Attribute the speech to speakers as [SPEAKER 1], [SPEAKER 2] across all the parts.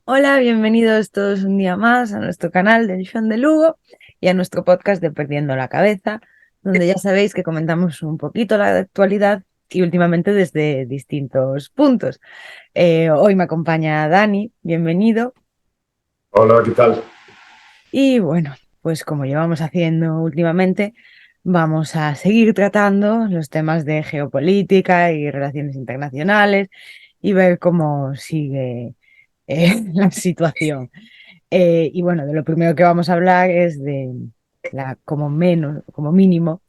[SPEAKER 1] Hola, bienvenidos todos un día más a nuestro canal del Show de Lugo y a nuestro podcast de Perdiendo la Cabeza, donde ya sabéis que comentamos un poquito la actualidad y últimamente desde distintos puntos. Hoy me acompaña Dani, bienvenido.
[SPEAKER 2] Hola, ¿qué tal?
[SPEAKER 1] Y bueno, pues como llevamos haciendo últimamente, vamos a seguir tratando los temas de geopolítica y relaciones internacionales y ver cómo sigue la situación. Y bueno, de lo primero que vamos a hablar es de la, como menos, como mínimo,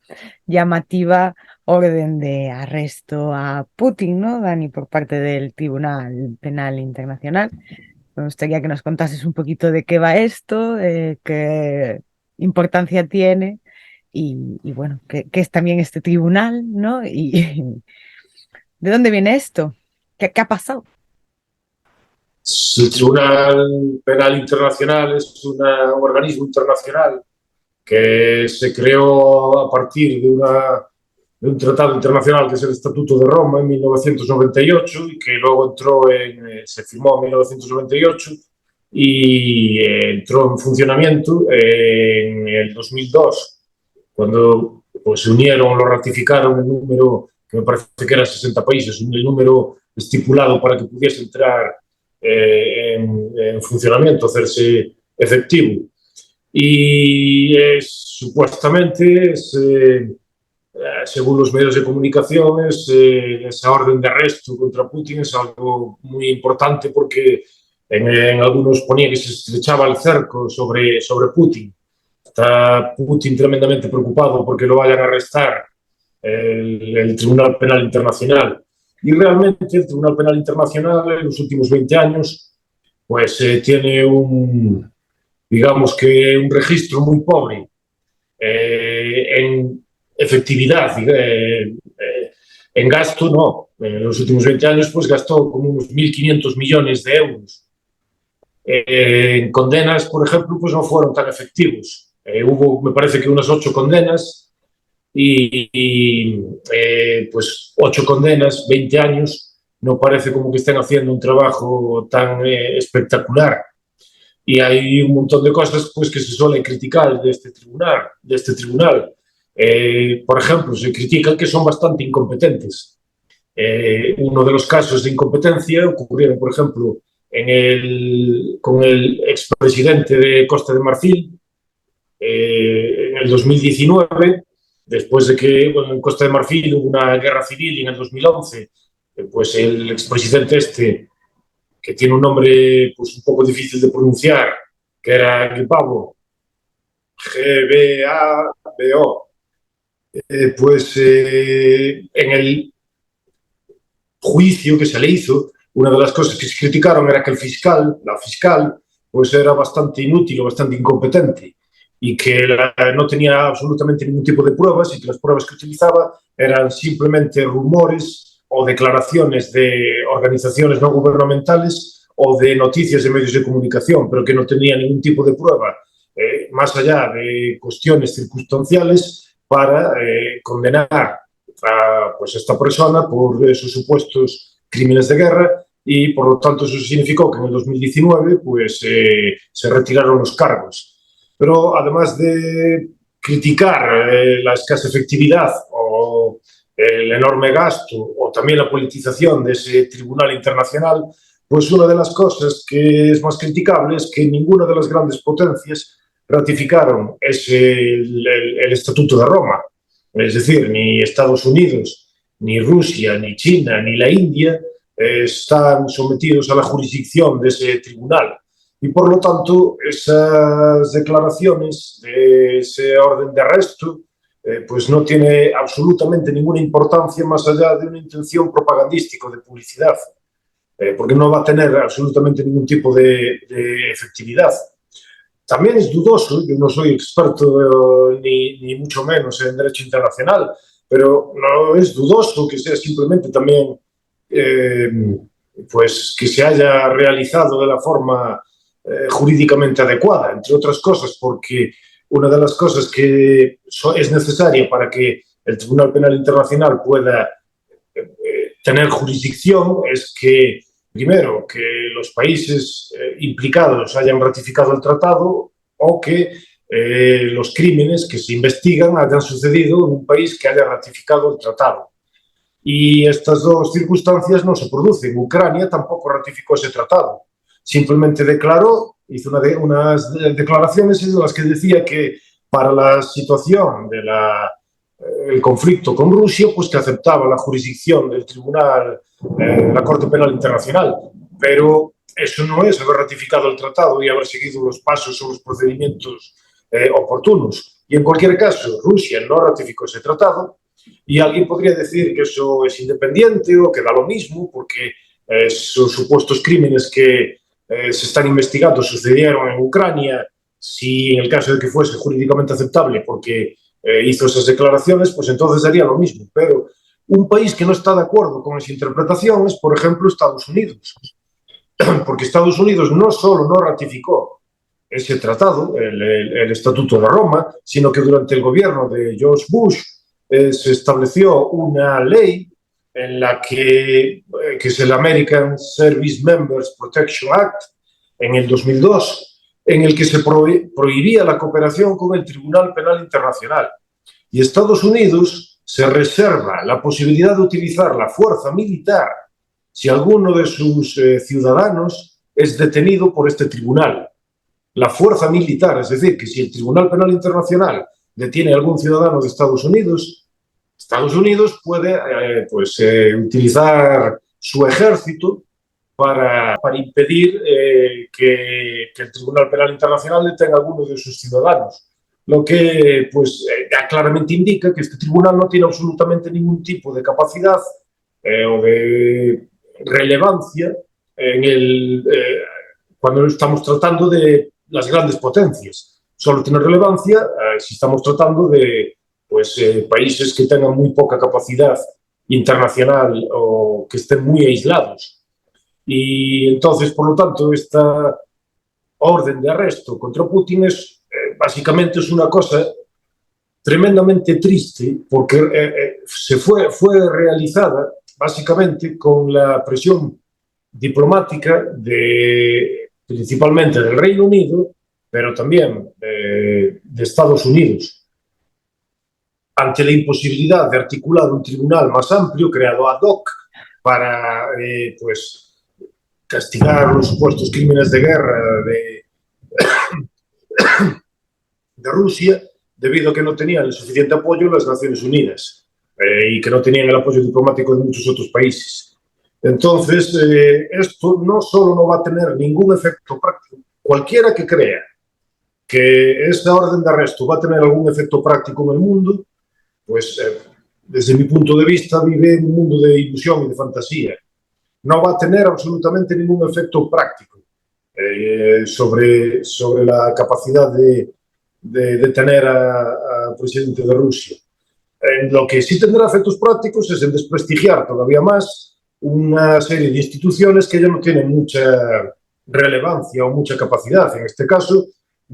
[SPEAKER 1] llamativa orden de arresto a Putin, ¿no, Dani? Por parte del Tribunal Penal Internacional. Me gustaría que nos contases un poquito de qué va esto, qué importancia tiene y bueno, qué es también este tribunal, ¿no? Y ¿de dónde viene esto? ¿Qué ha pasado?
[SPEAKER 2] El Tribunal Penal Internacional es un organismo internacional que se creó a partir de un tratado internacional que es el Estatuto de Roma en 1998 y que luego se firmó en 1998 y entró en funcionamiento en el 2002, cuando pues, se unieron, lo ratificaron el número, que me parece que eran 60 países, el número estipulado para que pudiese entrar en funcionamiento, hacerse efectivo. Y supuestamente, según los medios de comunicación, esa orden de arresto contra Putin es algo muy importante porque en algunos ponía que se estrechaba el cerco sobre Putin. Está Putin tremendamente preocupado porque lo vayan a arrestar el Tribunal Penal Internacional. Y realmente el Tribunal Penal Internacional en los últimos 20 años pues tiene digamos que un registro muy pobre en efectividad, en gasto no. En los últimos 20 años pues gastó como unos 1.500 millones de euros. En condenas, por ejemplo, pues no fueron tan efectivos. Hubo, me parece que unas 8 condenas y pues 8 condenas, 20 años, no parece como que estén haciendo un trabajo tan espectacular. Y hay un montón de cosas pues, que se suelen criticar de este tribunal. Por ejemplo, se critica que son bastante incompetentes. Uno de los casos de incompetencia ocurrieron, por ejemplo, con el expresidente de Costa de Marfil en el 2019, después de que bueno, en Costa de Marfil hubo una guerra civil y en el 2011, pues el expresidente que tiene un nombre pues, un poco difícil de pronunciar, que era Gbagbo, Gbagbo, pues en el juicio que se le hizo, una de las cosas que se criticaron era que la fiscal, pues era bastante inútil o bastante incompetente y que no tenía absolutamente ningún tipo de pruebas y que las pruebas que utilizaba eran simplemente rumores o declaraciones de organizaciones no gubernamentales o de noticias de medios de comunicación, pero que no tenía ningún tipo de prueba, más allá de cuestiones circunstanciales, para condenar pues, esta persona por esos supuestos crímenes de guerra y por lo tanto eso significó que en el 2019 pues, se retiraron los cargos. Pero además de criticar la escasa efectividad o el enorme gasto o también la politización de ese tribunal internacional, pues una de las cosas que es más criticable es que ninguna de las grandes potencias ratificaron el Estatuto de Roma. Es decir, ni Estados Unidos, ni Rusia, ni China, ni la India están sometidos a la jurisdicción de ese tribunal. Y por lo tanto, esas declaraciones de ese orden de arresto pues no tiene absolutamente ninguna importancia más allá de una intención propagandística de publicidad, porque no va a tener absolutamente ningún tipo de efectividad. También es dudoso, yo no soy experto ni mucho menos en derecho internacional, pero no es dudoso que sea simplemente también eh, pues que se haya realizado de la forma jurídicamente adecuada, entre otras cosas, porque una de las cosas que es necesaria para que el Tribunal Penal Internacional pueda tener jurisdicción es que primero, que los países implicados hayan ratificado el tratado o que los crímenes que se investigan hayan sucedido en un país que haya ratificado el tratado. Y estas dos circunstancias no se producen. Ucrania tampoco ratificó ese tratado. Simplemente declaró, hizo unas declaraciones en las que decía que para la situación del conflicto con Rusia, pues que aceptaba la jurisdicción del Tribunal, la Corte Penal Internacional. Pero eso no es haber ratificado el tratado y haber seguido los pasos o los procedimientos oportunos. Y en cualquier caso, Rusia no ratificó ese tratado y alguien podría decir que eso es independiente o que da lo mismo porque esos supuestos crímenes que se están investigando sucedieron en Ucrania, si en el caso de que fuese jurídicamente aceptable porque hizo esas declaraciones, pues entonces haría lo mismo. Pero un país que no está de acuerdo con esa interpretación es, por ejemplo, Estados Unidos. Porque Estados Unidos no solo no ratificó ese tratado, el Estatuto de Roma, sino que durante el gobierno de George Bush se estableció una ley en la que es el American Service Members Protection Act, en el 2002, en el que se prohibía la cooperación con el Tribunal Penal Internacional. Y Estados Unidos se reserva la posibilidad de utilizar la fuerza militar si alguno de sus ciudadanos es detenido por este tribunal. La fuerza militar, es decir, que si el Tribunal Penal Internacional detiene a algún ciudadano de Estados Unidos puede utilizar su ejército para impedir que el Tribunal Penal Internacional detenga a alguno de sus ciudadanos. Lo que claramente indica que este tribunal no tiene absolutamente ningún tipo de capacidad o de relevancia cuando estamos tratando de las grandes potencias. Solo tiene relevancia si estamos tratando de países que tengan muy poca capacidad internacional o que estén muy aislados. Y entonces, por lo tanto, esta orden de arresto contra Putin básicamente es una cosa tremendamente triste porque fue realizada básicamente con la presión diplomática principalmente del Reino Unido, pero también de Estados Unidos, ante la imposibilidad de articular un tribunal más amplio creado ad hoc para castigar los supuestos crímenes de guerra de Rusia, debido a que no tenían el suficiente apoyo en las Naciones Unidas y que no tenían el apoyo diplomático de muchos otros países. Entonces, esto no solo no va a tener ningún efecto práctico. Cualquiera que crea que esta orden de arresto va a tener algún efecto práctico en el mundo, pues desde mi punto de vista vive en un mundo de ilusión y de fantasía. No va a tener absolutamente ningún efecto práctico sobre la capacidad de detener al presidente de Rusia. Lo que sí tendrá efectos prácticos es en desprestigiar todavía más una serie de instituciones que ya no tienen mucha relevancia o mucha capacidad. En este caso,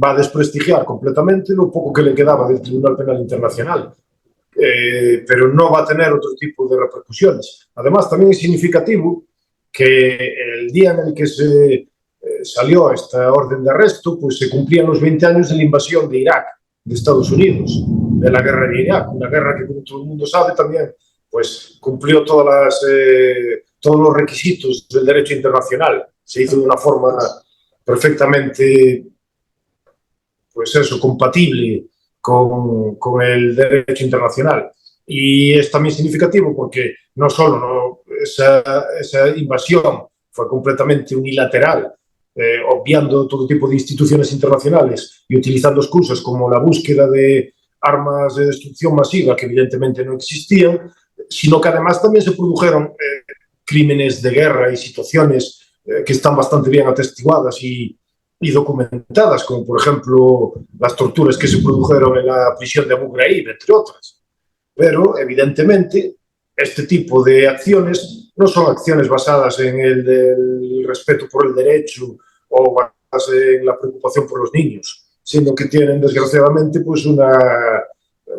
[SPEAKER 2] va a desprestigiar completamente lo poco que le quedaba del Tribunal Penal Internacional. Pero no va a tener otro tipo de repercusiones. Además, también es significativo que el día en el que se salió esta orden de arresto, pues se cumplían los 20 años de la invasión de Irak, de Estados Unidos, de la guerra de Irak, una guerra que, como todo el mundo sabe, también pues cumplió todos los requisitos del derecho internacional. Se hizo de una forma perfectamente, compatible con el derecho internacional. Y es también significativo porque no solo esa invasión fue completamente unilateral, obviando todo tipo de instituciones internacionales y utilizando excusas como la búsqueda de armas de destrucción masiva que evidentemente no existían, sino que además también se produjeron crímenes de guerra y situaciones que están bastante bien atestiguadas y documentadas, como por ejemplo las torturas que se produjeron en la prisión de Abu Ghraib, entre otras. Pero evidentemente este tipo de acciones no son acciones basadas en el respeto por el derecho o basadas en la preocupación por los niños, sino que tienen desgraciadamente pues una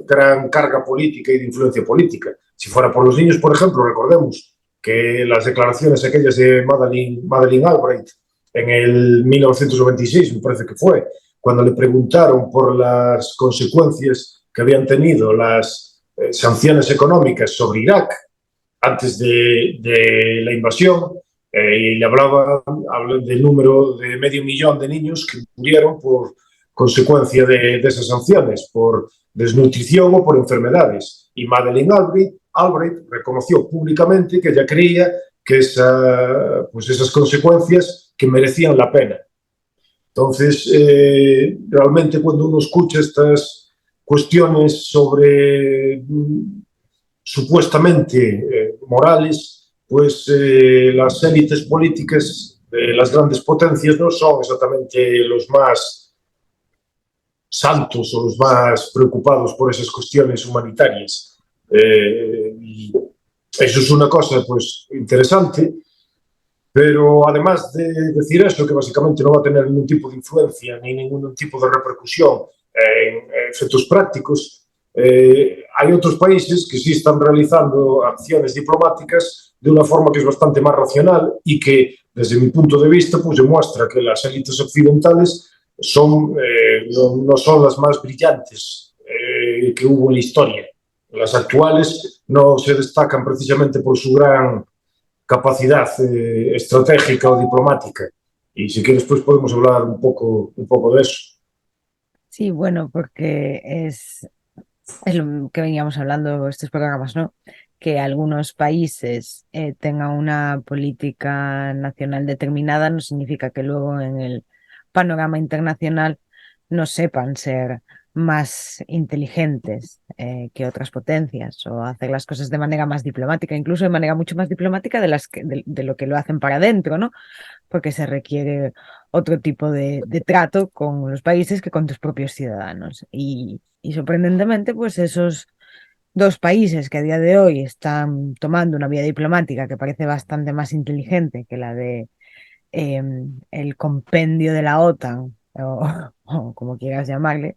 [SPEAKER 2] gran carga política y de influencia política. Si fuera por los niños, por ejemplo, recordemos que las declaraciones aquellas de Madeleine Albright en el 1996, me parece que fue, cuando le preguntaron por las consecuencias que habían tenido las sanciones económicas sobre Irak antes de la invasión, y le hablaba del número de 500.000 de niños que murieron por consecuencia de esas sanciones, por desnutrición o por enfermedades. Y Madeleine Albright reconoció públicamente que ella creía que esas consecuencias que merecían la pena. Entonces, realmente cuando uno escucha estas cuestiones sobre supuestamente morales, pues las élites políticas de las grandes potencias no son exactamente los más santos o los más preocupados por esas cuestiones humanitarias. Y eso es una cosa pues interesante, pero además de decir eso, que básicamente no va a tener ningún tipo de influencia ni ningún tipo de repercusión en efectos prácticos, hay otros países que sí están realizando acciones diplomáticas de una forma que es bastante más racional y que, desde mi punto de vista, pues demuestra que las élites occidentales no son las más brillantes que hubo en la historia. Las actuales no se destacan precisamente por su gran capacidad estratégica o diplomática. Y si quieres, pues podemos hablar un poco de eso.
[SPEAKER 1] Sí, bueno, porque es lo que veníamos hablando estos programas, ¿no? Que algunos países tengan una política nacional determinada no significa que luego en el panorama internacional no sepan ser más inteligentes que otras potencias o hacer las cosas de manera más diplomática, incluso de manera mucho más diplomática de lo que lo hacen para adentro, ¿no? Porque se requiere otro tipo de trato con los países que con tus propios ciudadanos. Y sorprendentemente, pues esos dos países que a día de hoy están tomando una vía diplomática que parece bastante más inteligente que la de el compendio de la OTAN, o como quieras llamarle,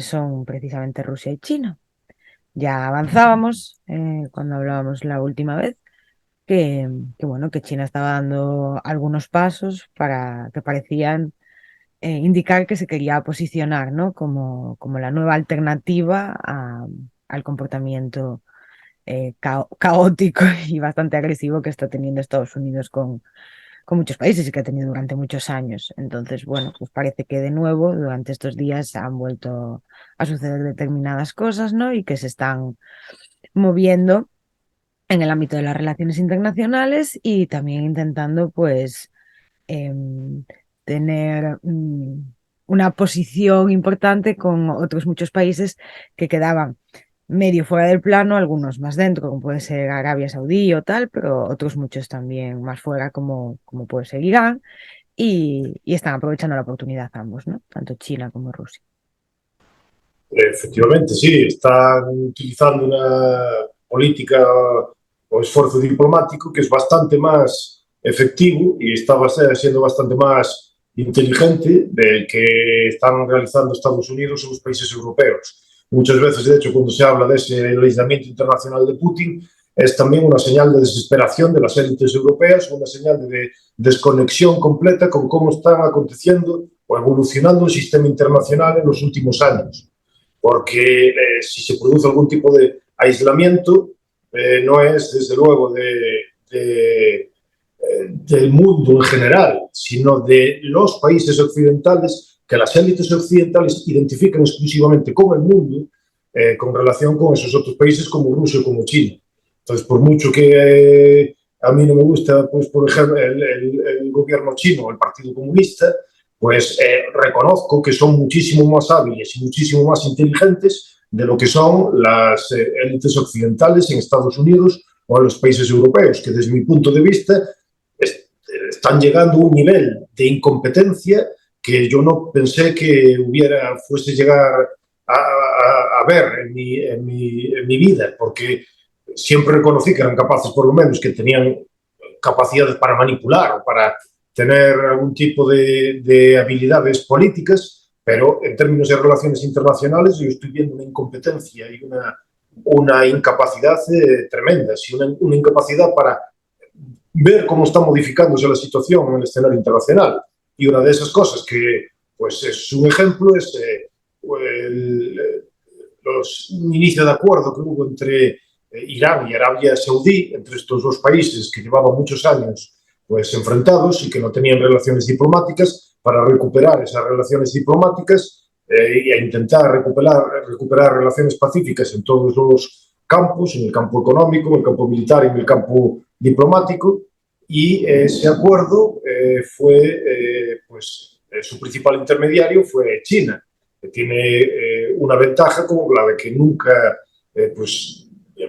[SPEAKER 1] son precisamente Rusia y China. Ya avanzábamos cuando hablábamos la última vez bueno, que China estaba dando algunos pasos para que parecían indicar que se quería posicionar, ¿no? Como la nueva alternativa al comportamiento caótico y bastante agresivo que está teniendo Estados Unidos con muchos países y que ha tenido durante muchos años. Entonces, bueno, pues parece que de nuevo durante estos días han vuelto a suceder determinadas cosas, ¿no? Y que se están moviendo en el ámbito de las relaciones internacionales y también intentando, pues, tener una posición importante con otros muchos países que quedaban medio fuera del plano, algunos más dentro, como puede ser Arabia Saudí o tal, pero otros muchos también más fuera, como puede ser Irán, y están aprovechando la oportunidad ambos, ¿no? Tanto China como Rusia.
[SPEAKER 2] Efectivamente, sí, están utilizando una política o esfuerzo diplomático que es bastante más efectivo y está siendo bastante más inteligente del que están realizando Estados Unidos o los países europeos. Muchas veces, de hecho, cuando se habla de ese aislamiento internacional de Putin, es también una señal de desesperación de las élites europeas, una señal de desconexión completa con cómo están aconteciendo o evolucionando el sistema internacional en los últimos años. Porque si se produce algún tipo de aislamiento, no es desde luego del mundo en general, sino de los países occidentales, que las élites occidentales identifican exclusivamente con el mundo, con relación con esos otros países como Rusia o como China. Entonces, por mucho que a mí no me gusta, pues, por ejemplo, el gobierno chino, el Partido Comunista, pues reconozco que son muchísimo más hábiles y muchísimo más inteligentes de lo que son las élites occidentales en Estados Unidos o en los países europeos, que desde mi punto de vista están llegando a un nivel de incompetencia que yo no pensé que fuese llegar a ver en mi vida, porque siempre reconocí que eran capaces, por lo menos, que tenían capacidades para manipular o para tener algún tipo de habilidades políticas, pero en términos de relaciones internacionales yo estoy viendo una incompetencia y una incapacidad tremenda, sí, una incapacidad para ver cómo está modificándose la situación en el escenario internacional. Y una de esas cosas que pues, es un ejemplo es un inicio de acuerdo que hubo entre Irán y Arabia Saudí, entre estos dos países que llevaban muchos años pues, enfrentados y que no tenían relaciones diplomáticas, para recuperar esas relaciones diplomáticas e intentar recuperar relaciones pacíficas en todos los campos, en el campo económico, en el campo militar y en el campo diplomático. Y ese acuerdo su principal intermediario fue China, que tiene una ventaja como la de que nunca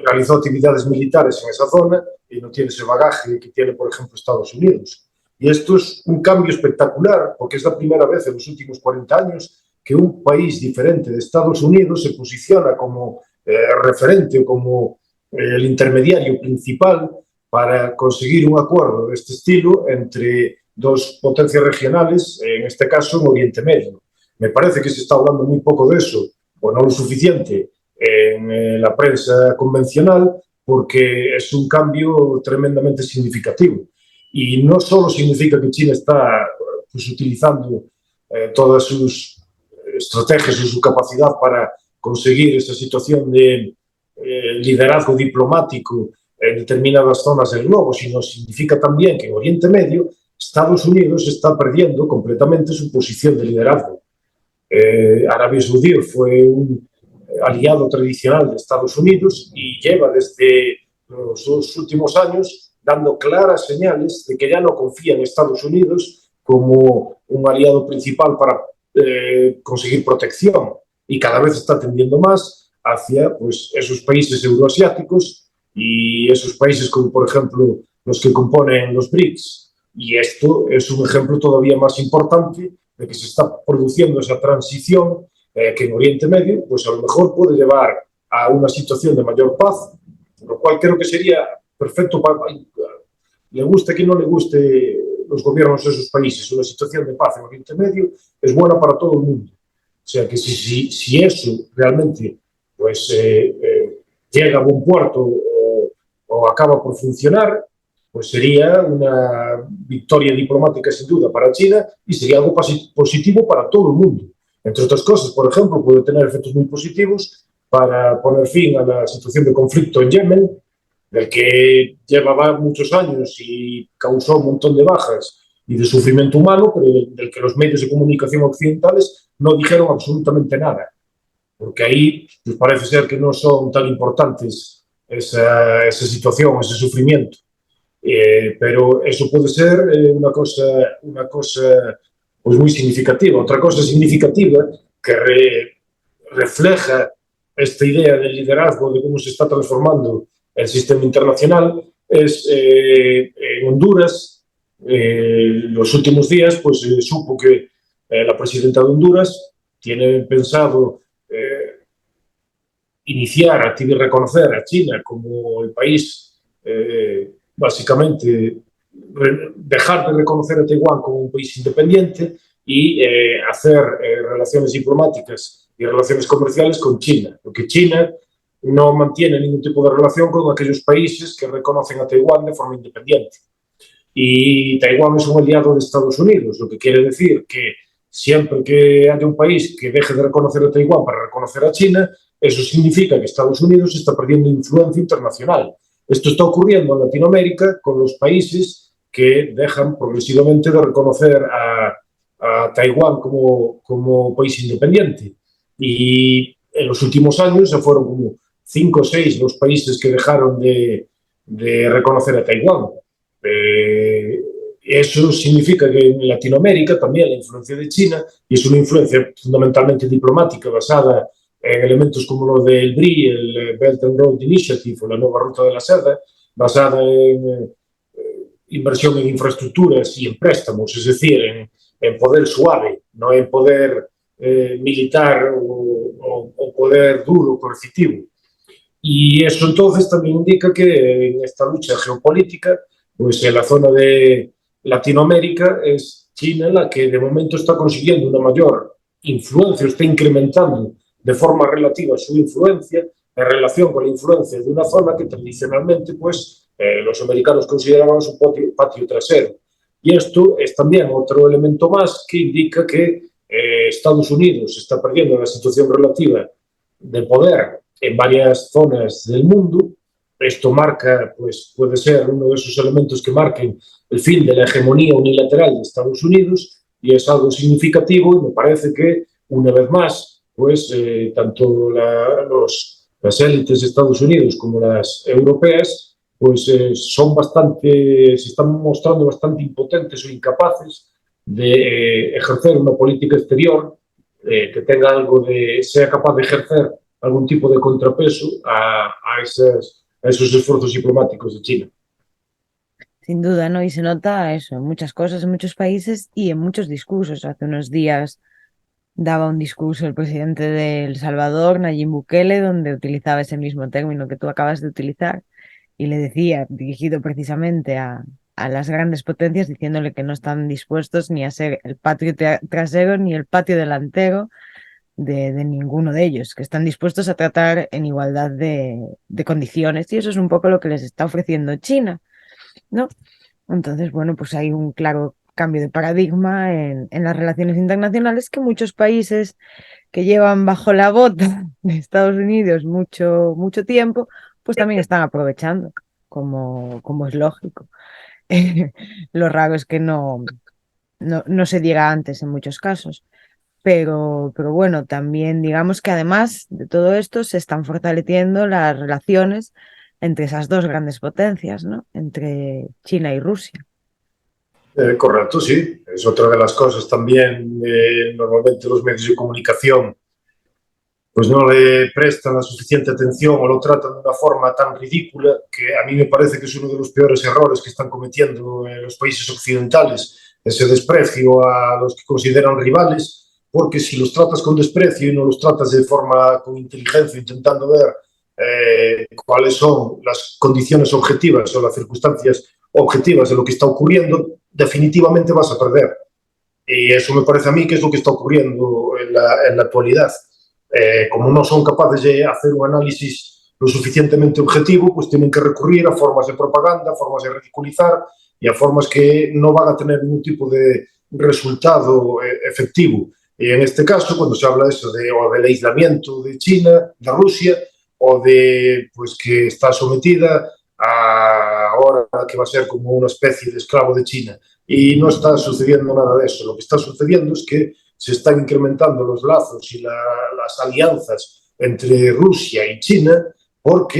[SPEAKER 2] realizó actividades militares en esa zona y no tiene ese bagaje que tiene, por ejemplo, Estados Unidos. Y esto es un cambio espectacular, porque es la primera vez en los últimos 40 años que un país diferente de Estados Unidos se posiciona como referente, como el intermediario principal para conseguir un acuerdo de este estilo entre dos potencias regionales, en este caso en Oriente Medio. Me parece que se está hablando muy poco de eso, o no lo suficiente, en la prensa convencional, porque es un cambio tremendamente significativo. Y no solo significa que China está pues, utilizando todas sus estrategias y su capacidad para conseguir esa situación de liderazgo diplomático en determinadas zonas del globo, sino significa también que en Oriente Medio Estados Unidos está perdiendo completamente su posición de liderazgo. Arabia Saudí fue un aliado tradicional de Estados Unidos y lleva desde los últimos años dando claras señales de que ya no confía en Estados Unidos como un aliado principal para conseguir protección, y cada vez está tendiendo más hacia pues, esos países euroasiáticos y esos países como por ejemplo los que componen los BRICS. Y esto es un ejemplo todavía más importante de que se está produciendo esa transición que en Oriente Medio pues a lo mejor puede llevar a una situación de mayor paz, lo cual creo que sería perfecto para, le guste que no le guste los gobiernos de esos países, una situación de paz en Oriente Medio es buena para todo el mundo. O sea que si eso realmente pues, llega a buen puerto o acaba por funcionar, pues sería una victoria diplomática sin duda para China y sería algo positivo para todo el mundo. Entre otras cosas, por ejemplo, puede tener efectos muy positivos para poner fin a la situación de conflicto en Yemen, del que llevaba muchos años y causó un montón de bajas y de sufrimiento humano, pero del que los medios de comunicación occidentales no dijeron absolutamente nada, porque ahí pues, parece ser que no son tan importantes esa situación, ese sufrimiento. Pero eso puede ser una cosa pues muy significativa. Otra cosa significativa que refleja esta idea del liderazgo, de cómo se está transformando el sistema internacional, es en Honduras. Los últimos días pues supo que la presidenta de Honduras tiene pensado iniciar y reconocer a China como el país básicamente dejar de reconocer a Taiwán como un país independiente y hacer relaciones diplomáticas y relaciones comerciales con China, porque China no mantiene ningún tipo de relación con aquellos países que reconocen a Taiwán de forma independiente. Y Taiwán es un aliado de Estados Unidos, lo que quiere decir que siempre que haya un país que deje de reconocer a Taiwán para reconocer a China, eso significa que Estados Unidos está perdiendo influencia internacional. Esto está ocurriendo en Latinoamérica con los países que dejan progresivamente de reconocer a Taiwán como país independiente. Y en los últimos años se fueron como 5 o 6 los países que dejaron de reconocer a Taiwán. Eso significa que en Latinoamérica también la influencia de China, y es una influencia fundamentalmente diplomática basada en elementos como lo del BRI, el Belt and Road Initiative o la nueva ruta de la seda, basada en inversión en infraestructuras y en préstamos, es decir, en poder suave, no en poder militar o poder duro, coercitivo. Y eso entonces también indica que en esta lucha geopolítica, pues en la zona de Latinoamérica es China la que de momento está consiguiendo una mayor influencia, está incrementando de forma relativa su influencia en relación con la influencia de una zona que tradicionalmente pues, los americanos consideraban su patio trasero. Y esto es también otro elemento más que indica que Estados Unidos está perdiendo la situación relativa de poder en varias zonas del mundo. Esto marca, pues puede ser uno de esos elementos que marquen el fin de la hegemonía unilateral de Estados Unidos, y es algo significativo, y me parece que, una vez más, pues tanto las élites de Estados Unidos como las europeas pues son bastante, se están mostrando bastante impotentes o incapaces de ejercer una política exterior que tenga algo de, sea capaz de ejercer algún tipo de contrapeso a esos esfuerzos diplomáticos de China.
[SPEAKER 1] Sin duda, ¿no? Y se nota eso en muchas cosas, en muchos países y en muchos discursos. Hace unos días daba un discurso el presidente de El Salvador, Nayib Bukele, donde utilizaba ese mismo término que tú acabas de utilizar y le decía, dirigido precisamente a las grandes potencias, diciéndole que no están dispuestos ni a ser el patio trasero ni el patio delantero de ninguno de ellos, que están dispuestos a tratar en igualdad de condiciones. Y eso es un poco lo que les está ofreciendo China, ¿no? Entonces, bueno, pues hay un claro cambio de paradigma en las relaciones internacionales que muchos países que llevan bajo la bota de Estados Unidos mucho tiempo, pues también están aprovechando, como es lógico. Lo raro es que no se diga antes en muchos casos. Pero bueno, también digamos que además de todo esto se están fortaleciendo las relaciones entre esas dos grandes potencias, ¿no? Entre China y Rusia.
[SPEAKER 2] Correcto, sí. Es otra de las cosas también. Normalmente los medios de comunicación pues no le prestan la suficiente atención o lo tratan de una forma tan ridícula que a mí me parece que es uno de los peores errores que están cometiendo los países occidentales, ese desprecio a los que consideran rivales, porque si los tratas con desprecio y no los tratas de forma con inteligencia, intentando ver cuáles son las condiciones objetivas o las circunstancias objetivas de lo que está ocurriendo, definitivamente vas a perder. Y eso me parece a mí que es lo que está ocurriendo en la actualidad. Como no son capaces de hacer un análisis lo suficientemente objetivo, pues tienen que recurrir a formas de propaganda, a formas de ridiculizar y a formas que no van a tener ningún tipo de resultado efectivo. Y en este caso, cuando se habla de eso, o del aislamiento de China, de Rusia, o de pues que está sometida a ahora que va a ser como una especie de esclavo de China. Y no está sucediendo nada de eso. Lo que está sucediendo es que se están incrementando los lazos y las alianzas entre Rusia y China porque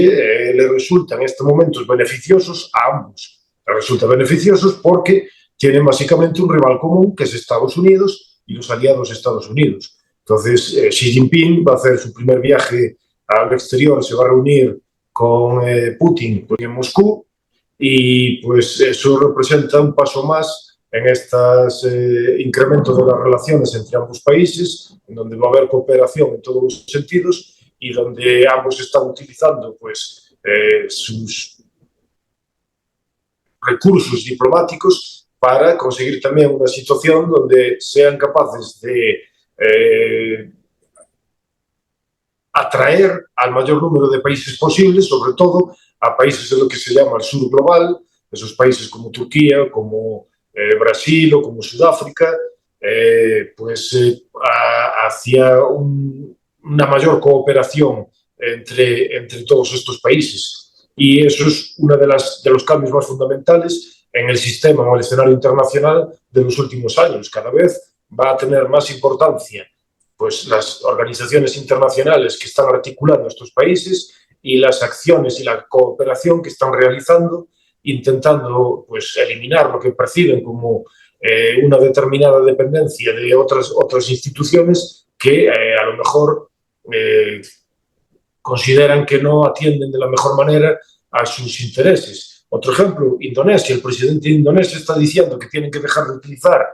[SPEAKER 2] le resultan en estos momentos beneficiosos a ambos. Les resulta beneficiosos porque tienen básicamente un rival común que es Estados Unidos y los aliados de Estados Unidos. Entonces, Xi Jinping va a hacer su primer viaje al exterior, se va a reunir con Putin en Moscú y pues eso representa un paso más en estos incrementos de las relaciones entre ambos países, en donde va a haber cooperación en todos los sentidos y donde ambos están utilizando pues, sus recursos diplomáticos para conseguir también una situación donde sean capaces de atraer al mayor número de países posibles, sobre todo a países de lo que se llama el sur global, esos países como Turquía, como Brasil o como Sudáfrica, hacia una mayor cooperación entre todos estos países. Y eso es uno de los cambios más fundamentales en el sistema o el escenario internacional de los últimos años. Cada vez va a tener más importancia pues, las organizaciones internacionales que están articulando estos países y las acciones y la cooperación que están realizando, intentando pues, eliminar lo que perciben como una determinada dependencia de otras instituciones que a lo mejor consideran que no atienden de la mejor manera a sus intereses. Otro ejemplo, Indonesia. El presidente de Indonesia está diciendo que tienen que dejar de utilizar,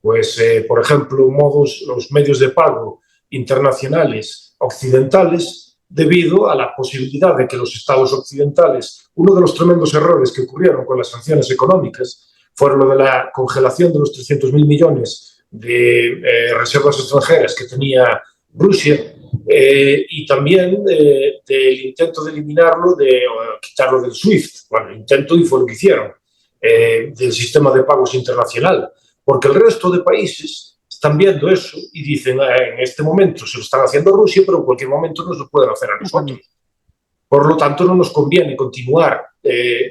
[SPEAKER 2] pues, por ejemplo, los medios de pago internacionales occidentales debido a la posibilidad de que los estados occidentales, uno de los tremendos errores que ocurrieron con las sanciones económicas fue lo de la congelación de los 300.000 millones de reservas extranjeras que tenía Rusia, y también del intento de eliminarlo, de quitarlo del SWIFT. Bueno, intento y fue lo que hicieron, del sistema de pagos internacional, porque el resto de países están viendo eso y dicen, en este momento se lo están haciendo a Rusia, pero en cualquier momento nos lo pueden hacer a nosotros. Por lo tanto, no nos conviene continuar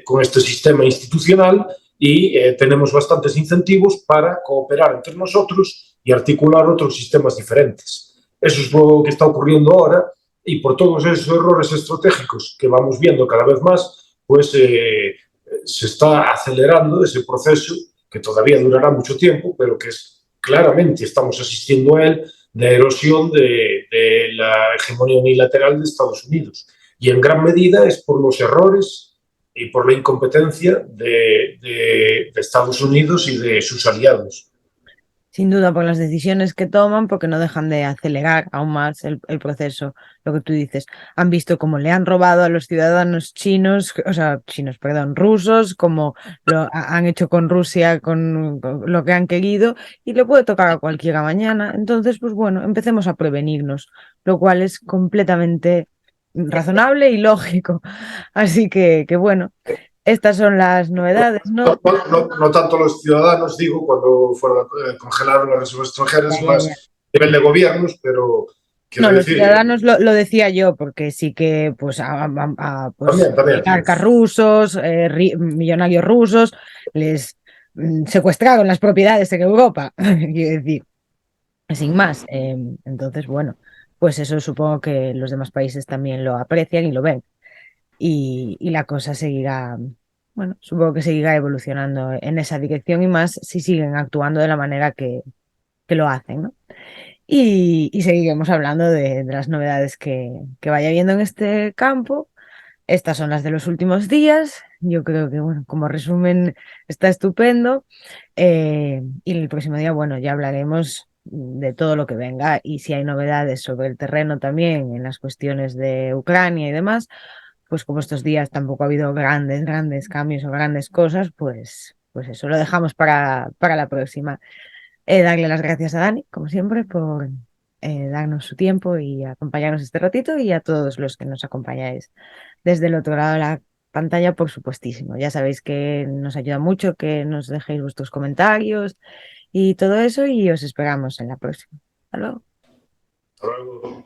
[SPEAKER 2] con este sistema institucional y tenemos bastantes incentivos para cooperar entre nosotros y articular otros sistemas diferentes. Eso es lo que está ocurriendo ahora y por todos esos errores estratégicos que vamos viendo cada vez más, pues se está acelerando ese proceso que todavía durará mucho tiempo, pero que es, claramente estamos asistiendo a él, de erosión de la hegemonía unilateral de Estados Unidos. Y en gran medida es por los errores y por la incompetencia de Estados Unidos y de sus aliados.
[SPEAKER 1] Sin duda, por las decisiones que toman, porque no dejan de acelerar aún más el proceso. Lo que tú dices, han visto cómo le han robado a los ciudadanos chinos, o sea, chinos, perdón, rusos, como han hecho con Rusia, con lo que han querido, y le puede tocar a cualquiera mañana. Entonces, pues bueno, empecemos a prevenirnos, lo cual es completamente razonable y lógico. Así que bueno, estas son las novedades, ¿no?
[SPEAKER 2] No tanto los ciudadanos, digo, cuando congelaron las reservas extranjeras, más a nivel de gobiernos, pero quiero
[SPEAKER 1] No, los
[SPEAKER 2] decir...
[SPEAKER 1] ciudadanos lo decía yo, porque sí que pues, pues
[SPEAKER 2] También.
[SPEAKER 1] oligarcas rusos, millonarios rusos, les secuestraron las propiedades en Europa, quiero decir, sin más. Entonces, bueno, pues eso supongo que los demás países también lo aprecian y lo ven. Y la cosa seguirá, bueno, supongo que seguirá evolucionando en esa dirección y más si siguen actuando de la manera que lo hacen, ¿no? Y seguiremos hablando de las novedades que vaya viendo en este campo. Estas son las de los últimos días. Yo creo que, bueno, como resumen, está estupendo. Y el próximo día, bueno, ya hablaremos de todo lo que venga y si hay novedades sobre el terreno también en las cuestiones de Ucrania y demás, pues como estos días tampoco ha habido grandes cambios o grandes cosas, pues eso lo dejamos para la próxima. Darle las gracias a Dani, como siempre, por darnos su tiempo y acompañarnos este ratito y a todos los que nos acompañáis desde el otro lado de la pantalla, por supuestísimo. Ya sabéis que nos ayuda mucho que nos dejéis vuestros comentarios y todo eso y os esperamos en la próxima. Hasta luego.
[SPEAKER 2] Hasta luego.